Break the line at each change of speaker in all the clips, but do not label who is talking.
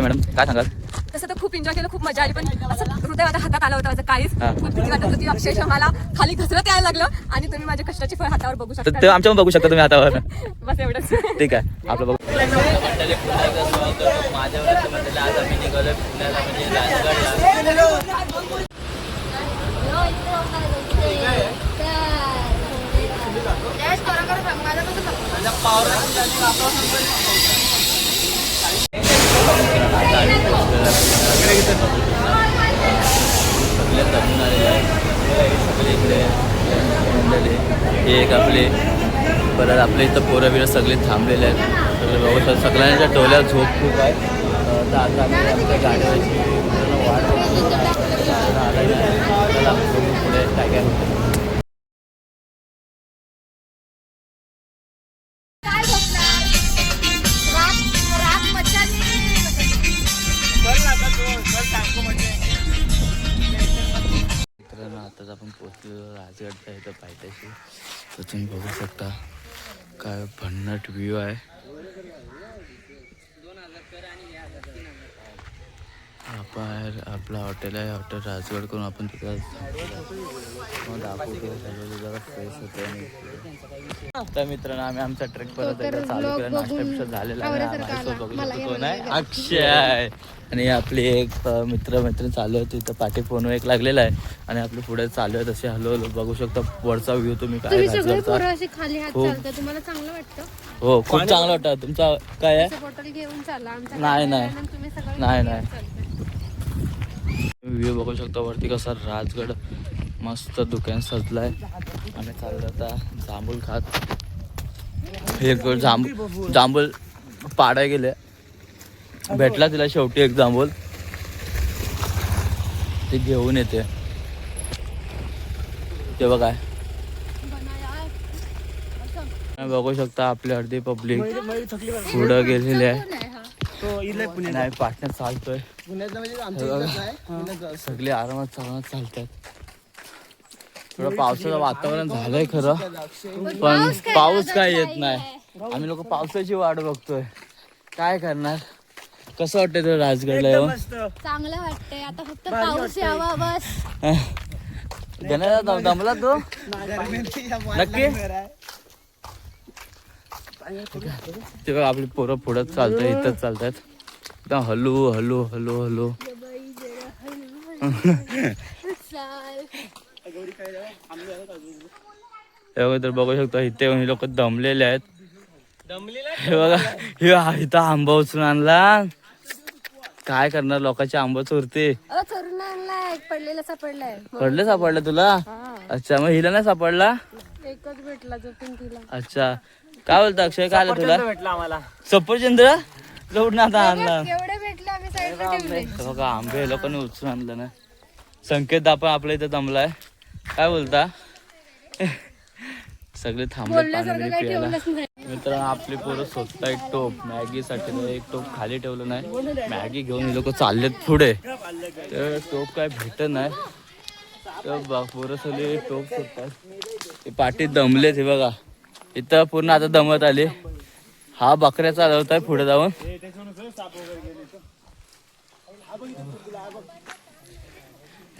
Madam काय सांगाल?
तसं तर खूप एन्जॉय केलं, खूप मजा आली, पण असं हृदय माझ्या हातात आलं होतं माझं काहीच. खूप भीती वाटत होती, अक्षरशः मला खाली घसरत यायला लागलं आणि तुम्ही माझ्या कष्टाची फळ हातावर बघू
तर
शकता.
ते आमच्या पण बघू शकता तुम्ही हातावर.
बस एवढंच.
ठीक आहे आपलं बघू. माझ्या आज आम्ही निघालो पुण्याला म्हणजे राजगडला. सगळे जमून आलेले आहे, सगळे इकडे हे एक आपले परत आपले इथं पोरं बिरं सगळे थांबलेले आहेत. सगळे बघू सगळ्यांच्या डोळ्यात झोप खूप आहे. तर आता आम्ही आपल्या गाडीवरची वाट पुढे काय काय होतं. मित्रांनो आताच आपण पोहोचलो राजगडच्या इथं पायथ्याशी. तर तुम्ही बघू शकता काय भन्नाट व्ह्यू आहे. आपण आपला हॉटेल आहे, हॉटेल राजगड करून आपण तिथं दाखवतो जरा फ्रेश होतो. तर मित्रांनो आम्ही आमचा ट्रेक परत एकदा चालू केला. नाश्ता बिष्टा झालेला आहे. बघू शकतो कोण आहे, अक्षय आणि आपले एक मित्र चालू आहे. तिथं पाठी फोन एक लागलेला आहे आणि आपले पुढे चालू आहे तसे हलो हलो बघू शकता. वरचा व्ह्यू तुम्ही काय
तुम्हाला चांगलं वाटतं?
हो खूप चांगलं वाटतं. तुमचा काय आहे?
बॉटल घेऊन चाला.
नाही व्ह्यू बघू शकता वरती कसा राजगड मस्त दुकान सजलाय. आम्ही चाललो आता जांभूळ खात. हे जांभूळ पाडाय गेले, भेटला तिला शेवटी एक जांभूळ, ते घेऊन येते. ते बघा बघू शकता आपली अर्धी पब्लिक पुढं गेलेली आहे. नाही पाटण्यात चालतोय, सगळे आरामात चालतात. थोडं पावसाचं वातावरण झालंय खरं, पण पाऊस काय येत नाही. आम्ही लोक पावसाची वाट बघतोय. काय करणार? कसं वाटतंय तुला राजगडला येऊन?
चांगलं वाटतंय, आता फक्त पाऊस यावा बस.
गणेश दमला तू नक्की? ते बघा आपली पोरं पुढं चालतात, इथंच चालतात एकदम हलू हलू हलू हलू. तर बघू शकतो इथे लोक दमलेले आहेत. हे बघा हे इथं आंबा उचलून आणला. काय करणार, लोकांचे आंबा चोरते.
पडलेला सापडलाय.
सापडलं तुला? अच्छा मग हिला नाही सापडला?
एकच भेटला जो पिंकीला.
अच्छा काय बोलतो अक्षय, काय आलं तुला?
भेटला आम्हाला
सफरचंद जवळ आता आणला.
एवढे भेटले आम्ही साईडला ठेवले.
बघा आंबे लोकांनी उचलून आणलं ना. संकेत आपण आपल्या इथे दमलाय. काय बोलता? सगळे थांबले पाणी प्यायला. मित्रांनो आपली पोरं स्वतः एक टोप मॅगीसाठी एक टोप खाली ठेवलं नाही. मॅगी घेऊन हे लोक चाललेत पुढे, तर टोप काय भेटत नाही. तर पोरं सगळे टोप शोधतात. ते पाठीत दमलेत. हे बघा इथं पूर्ण आता दमत आले. हा बकऱ्या चालवताय पुढे जाऊन.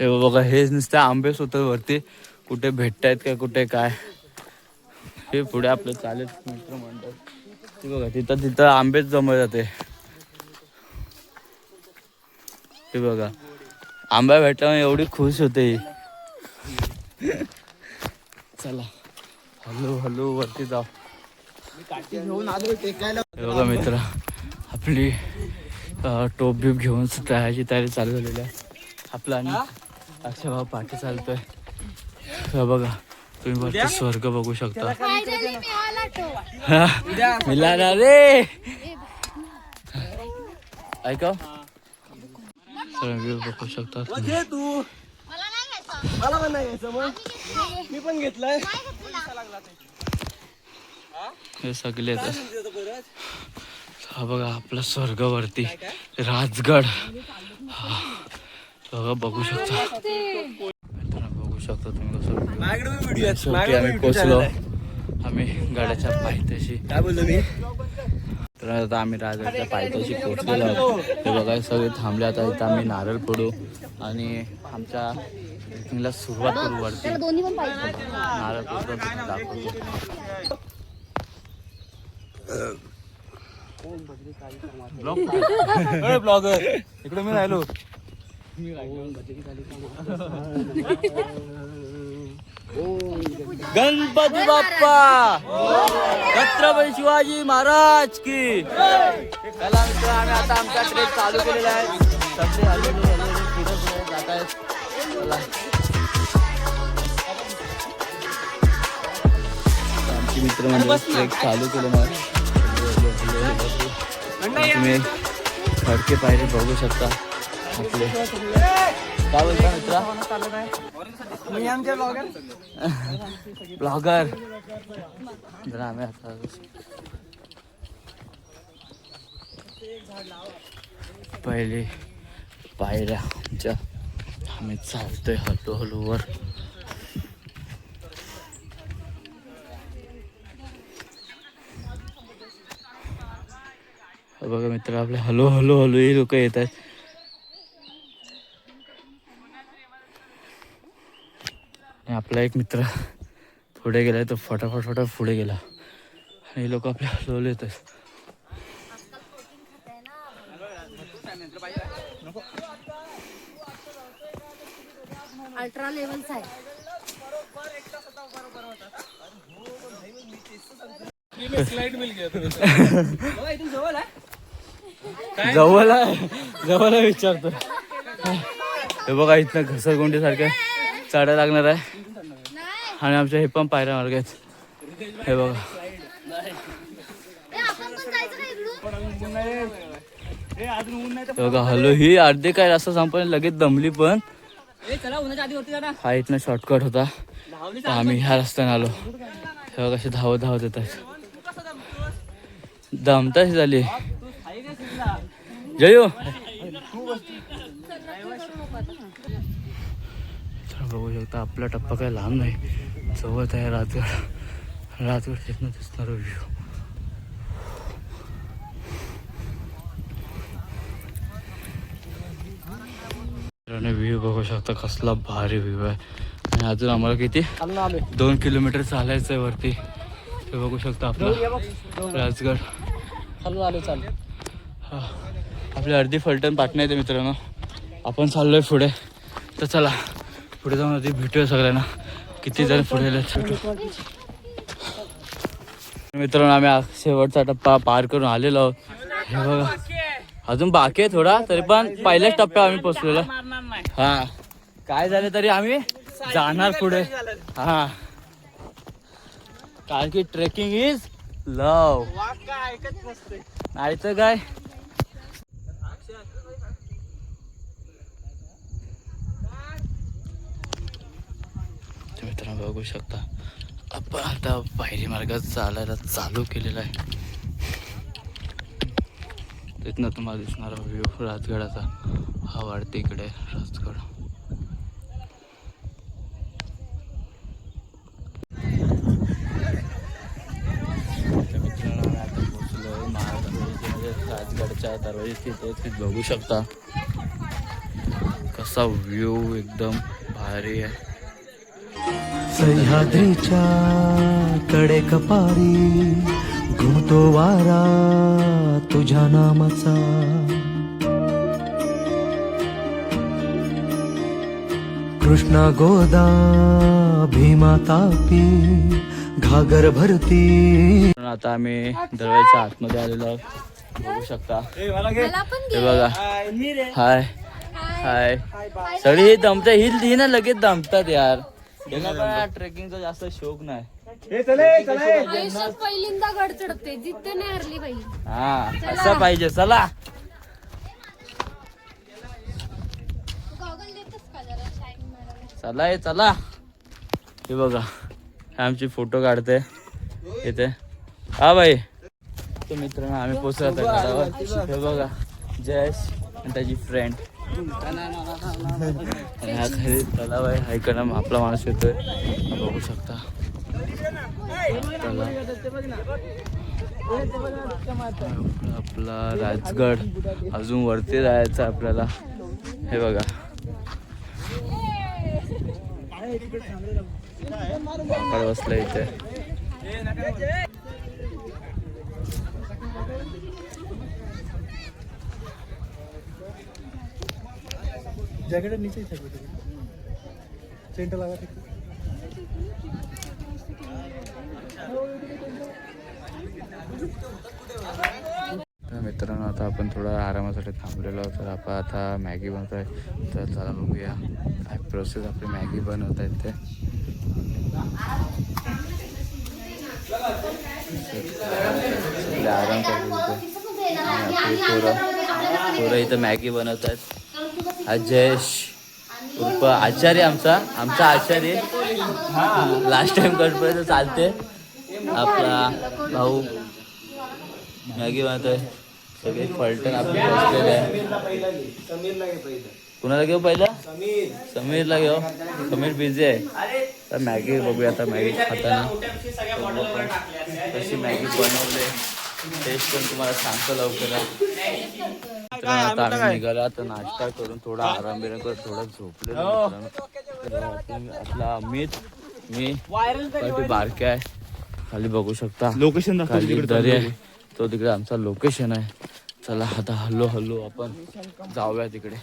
हे बघा हे नुसते आंबे सुद्धा वरती कुठे भेटतायत का कुठे काय. हे पुढे आपलं चालेल मित्र मंडळ. ते बघा तिथं आंबेच जमत जाते. हे बघा आंबा भेटल्यामुळे एवढी खुश होते. चला हॅलो हॅलो वरती जाऊ. हे बघा मित्र आपली टोप बीप घेऊन तयारी चालू झालेली आहे. आपला आणि अक्षय भाऊ पाठी चालतोय. हे बघा तुम्ही वरती स्वर्ग बघू शकता. मिळाला रे ऐका बघू शकता. हे सगळे हा बघा आपला स्वर्गावरती राजगड. बघू शकता बघू शकता तुम्ही कसं आम्ही पोचलो. आम्ही गाड्याच्या पायथ्याशी.
काय बोललो मी?
तर मित्रांनो आता आम्ही राजगडच्या पायथ्याशी पोहोचलेलो आहोत. हे बघा सगळे थांबले. आता इथं आम्ही नारळ फोडू आणि आमच्या ट्रेकिंगला सुरुवात करू. वरती नारळ फोडून दाखवतो.
ब्लॉगर इकडे मी राहिलो.
गणपती बाप्पा छत्रपती शिवाजी महाराज की. चला मित्र आम्ही आता आमचा ट्रेक चालू केलेला आहे. सगळे हलवले पुढे जात आहेत. आमचे मित्र म्हणजे ट्रेक चालू केलेला आहे. तुम्ही खडके पायरे बघू शकता आपले. काय बोलता मित्रा? ब्लॉगर जरा आम्ही आता पहिले पायऱ्या आमच्या आम्ही चालतोय हळूहळू वर. बघा मित्र आपले हळूहळू ही लोक येत आहेत. आपला एक मित्र पुढे गेलाय तो फटाफट पुढे गेला आणि हे लोक आपल्या हळूहळू येत आहेत.
अल्ट्रा लेवलचा आहे.
जवळ आहे विचारतो. हे बघा इथनं घसरगुंडी सारख्या चढायला लागणार आहे आणि आमच्या हे पण पायऱ्या मार्ग आहेत. हे बघा बघा हॅलो ही अर्धे काय रस्ता संपला लगेच दमली पण हा इथनं शॉर्टकट होता. आम्ही ह्या रस्त्याने आलो. हे बघा कसे धावत येत आहेत. दमताच झाली जयो. बघू शकता आपला टप्पा काय लांब नाही जवळ आहे. राजगड तिथनं दिसणार व्ह्यू. व्ह्यू बघू शकता कसला भारी व्ह्यू आहे. आणि अजून आम्हाला किती 2 किलोमीटर चालायचं आहे वरती. हे बघू शकता आपला राजगड. हा आपली अर्धी फलटण पाटणं येते मित्रांनो. आपण चाललोय पुढे. तर चला पुढे जाऊन आधी भेटूया सगळ्यांना. किती जण पुढे मित्रांनो आम्ही शेवटचा टप्पा पार करून आलेलो आहोत. हे बघा अजून बाकी आहे थोडा तरी पण पहिल्याच टप्प्यावर आम्ही पोचलेलो. हा काय झालं तरी आम्ही जाणार पुढे. हा कारण की ट्रेकिंग इज लव. नाही तर काय. मित्रांनो बघू शकता आपण आता पायरी मार्गात चालायला चालू केलेला आहे. तिथनं तुम्हाला दिसणारा व्ह्यू राजगडाचा. हा वाढते इकडे राजगड. मित्रांनो आता पोहोचलोय महाराष्ट्रामध्ये राजगडच्या दरवाजे. तिथे बघू शकता कसा व्ह्यू एकदम भारी आहे.
सह्याद्रीच्या कडे कपारी घुमतो वारा तुझ्या नामाचा. कृष्णा गोदा भीमा तापी घागर भरती.
आता आम्ही दरवाजाच्या आतमध्ये आलेलो आहोत. बघू शकता हे बघा. हाय हाय सगळी दमतात. ही ना लगेच दमतात यार. ट्रेकिंगचा जास्त शौक नाही.
आयुष्यात पहिल्यांदा गड चढते जिथे नाही हरली बाई.
हा असं पाहिजे. चला चला चला. हे बघा आमची फोटो काढते इथे. हा बाई तो मित्रांनो आम्ही पोचलो आता. हे बघा जयेश आणि त्याची फ्रेंड. आणि हा खाली तलाव आहे. हा इकडं आपला माणूस येतोय बघू शकता. आपला राजगड अजून वरती जायचं आपल्याला. हे बघा बसलं इथे.
जॅकेट नीचे सेंटर लगा.
मित्रांनो आता आपण थोडा आरामासाठी थांबलेलो आहोत. तर आपण आता मॅगी बनवतोय. तर चला बघूया काय प्रोसेस आपली मॅगी बनवत आहेत ते. आराम करतो पोरं इथं मॅगी बनवत आहेत. हा जयेश उर्फ आचार्य आमचा आचार्य. लास्ट टाइम गणपती चालते. आपला भाऊ मॅगी बनवतोय. सगळे फलटण आपली बसलेले आहे. कुणाला घेऊ पहिला? समीरला घेऊ. समीर बिझी आहे. तर मॅगी बघूया आता मॅगी खाताना कशी मॅगी बनवले टेस्ट पण तुम्हाला सांगतो लवकर. आता आम्ही निघालो. आता नाश्ता करून थोडा आराम बिराम करून थोडं झोपलेलो. आपला अमित मी बारके आहे. खाली बघू शकता लोकेशन दरी आहे. तो तिकडे आमचा लोकेशन आहे. चला आता हल्लो आपण जाऊया तिकडे.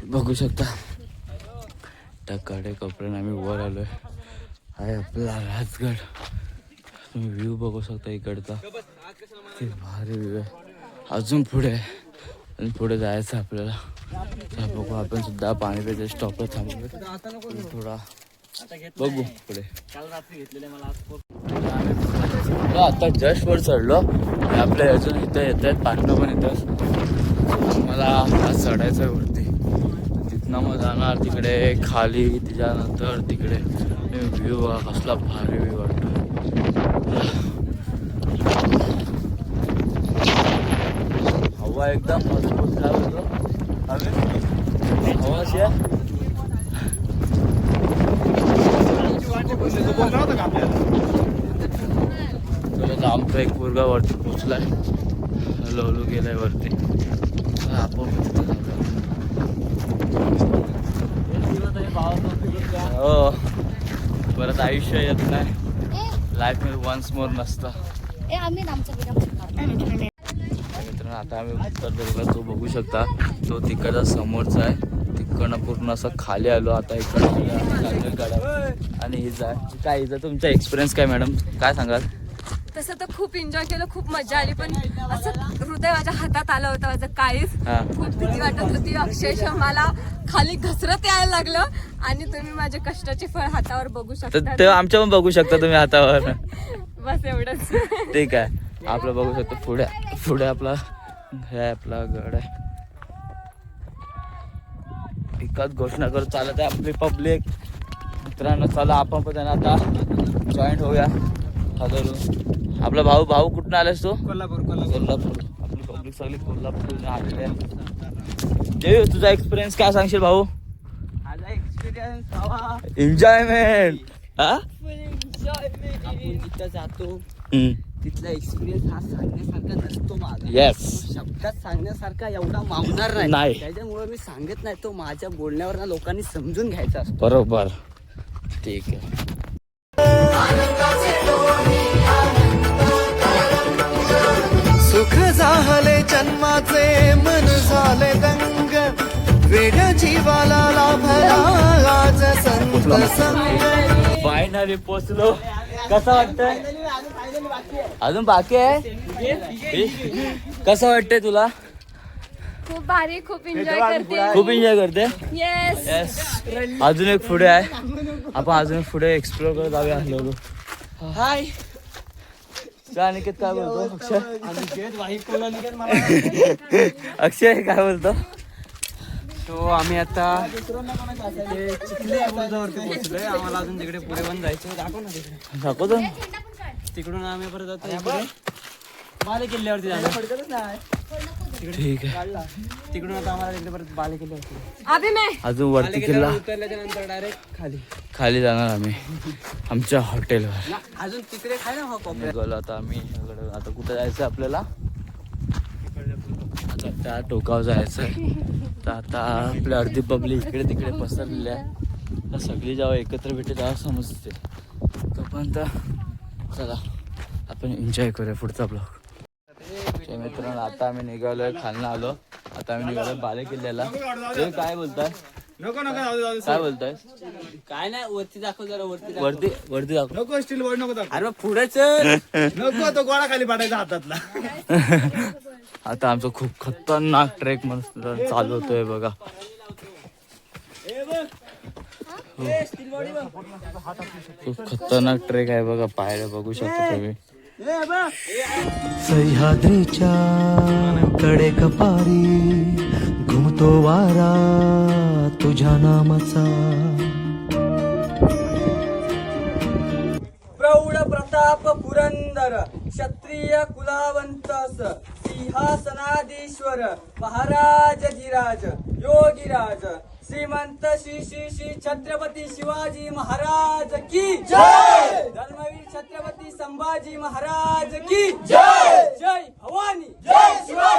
बघू शकता टकाडे कपड्याने आम्ही वर आलोय. आहे आपला राजगड. तुम्ही व्ह्यू बघू शकता इकडचा. ते भारी व्ह्यू आहे. अजून पुढे आहे आणि पुढे जायचं आपल्याला. बघू आपण सुद्धा पाणी प्यायच्या स्टॉपला थांबलो थोडा. बघू पुढे. आता जस्ट वर चढलो. आपल्या अजून इथं येत आहेत पाटणं पण येतं. मला आज चढायचं आहे वरती. तिथनं मग जाणार तिकडे खाली. त्याच्यानंतर तिकडे व्ह्यू बघा कसला भारी व्ह्यू वाटतो. हवा एकदम मजबूत. काय बोलतो हवा अशी आहे. आमचा एक पोरगा वरती पोचलाय. हळूहळू गेलाय वरती. आपण हो परत आयुष्य येत नाही. लाईफ मध्ये वन्स मोर नसतं. मित्रांनो आता आम्ही उत्तर तो बघू शकता. तो तिकडचा समोरचा आहे. तिकडनं पूर्ण असं खाली आलो. आता इकडं गाड्या आणि हिचा काय हिचा तुमचा एक्सपिरियन्स काय मॅडम काय सांगाल?
तसं तर खूप एन्जॉय केलं. खूप मजा आली. पण असं हृदय माझ्या हातात आलं होतं माझं काहीच. खूप भीती वाटत होती. अक्षरशः मला खाली घसरत यायला लागलं. आणि तुम्ही माझे कष्टाचे फळ हातावर बघू शकता.
ते आमच्या पण बघू शकता तुम्ही हातावर.
बस एवढंच.
ठीक आहे. आपलं बघू शकतो पुढे आपला हे आपला गड आहे. एकाच घोषणा करत चालत आहे आपली पब्लिक. मित्रांनो चला आपण पण त्यांना आता जॉईंट होऊया. आपला भाऊ कुठून आलास तू? कोल्हापूर. आपली पब्लिक सगळी कोल्हापूर आलेली आहे. जे तुझा एक्सपिरियन्स काय सांगशील भाऊ?
माझा एक्सपिरियन्स
एन्जॉयमेंट.
आपण जिथं जातो तिथला एक्सपिरियन्स हा सांगण्यासारखा नसतो माझा.
येस
शब्दात सांगण्यासारखा एवढा मावणार नाही. त्याच्यामुळे मी सांगत नाही. तो माझ्या बोलण्यावर ना लोकांनी समजून घ्यायचा असतो.
बरोबर. ठीक आहे.
सुख झाले जन्माचे मन झाले दंग. वेड्या जीवाला लाभला आज संत संग.
फायनली पोचलो. कसं वाटतंय? अजून बाकी आहे. कसं वाटतंय तुला?
खूप भारी. खूप एन्जॉय करते.
खूप एन्जॉय करते.
येस.
येस. अजून एक पुढे आहे. आपण अजून पुढे एक्सप्लोर करत जाऊया. हॅलो
हाय
अनिकेत काय बोलतो? अक्षय काय बोलतो?
तो आम्ही आता चिखली बुरुजावरती पोहोचलोय. आम्हाला अजून तिकडे पुढे पण जायचं. दाखव ना तिकडे.
दाखवतो.
तिकडून आम्ही परत जातो बाले किल्ल्यावरती जाणार.
ठीक आहे.
तिकडून आता आम्हाला तिकडे परत बाले केले होते.
अभि मैं
अजून वरती किल्ला
उतरल्याच्या नंतर डायरेक्ट खाली.
खाली जाणार आम्ही आमच्या हॉटेलवर.
अजून तिकडे खाय ना
निघालो आता आम्ही इकडं. आता कुठं जायचं आपल्याला? आता त्या टोकावर जायचं आहे. तर आता आपल्या अर्धी पब्लिक इकडे तिकडे पसरलेली आहे. तर सगळी जेव्हा एकत्र भेटे तेव्हा समजते. तोपर्यंत चला आपण एन्जॉय करूया पुढचा ब्लॉग. मित्रांनो आता आम्ही निघालोय, खालनं आलो. आता आम्ही निघालोय बाले किल्ल्याला. काय बोलताय? काय बोलताय?
काय नाही वरती दाखव जरा वरती
वरती वरती दाखव.
नको स्टील बोर्ड नको दाखव.
अरे पुढे चल.
नको तो गोळा खाली पाडायचा हातातला.
आता आमचं खूप खतरनाक ट्रेक मस्त चालू होतोय बघा. खूप खतरनाक ट्रेक आहे बघा. पायऱ्या बघू शकता तुम्ही.
सह्याद्रीच्या कडेकपारी घुमतो वारा तुझ्या नामाचा.
प्रौढ प्रताप पुरंदर क्षत्रिय कुलावंतस सिंहासनाधीश्वर महाराज धीराज योगीराज श्रीमंत श्री श्री श्री छत्रपती शिवाजी महाराज की जय. धर्मवीर छत्रपती संभाजी महाराज की जय. जय भवानी जय शिवाजी.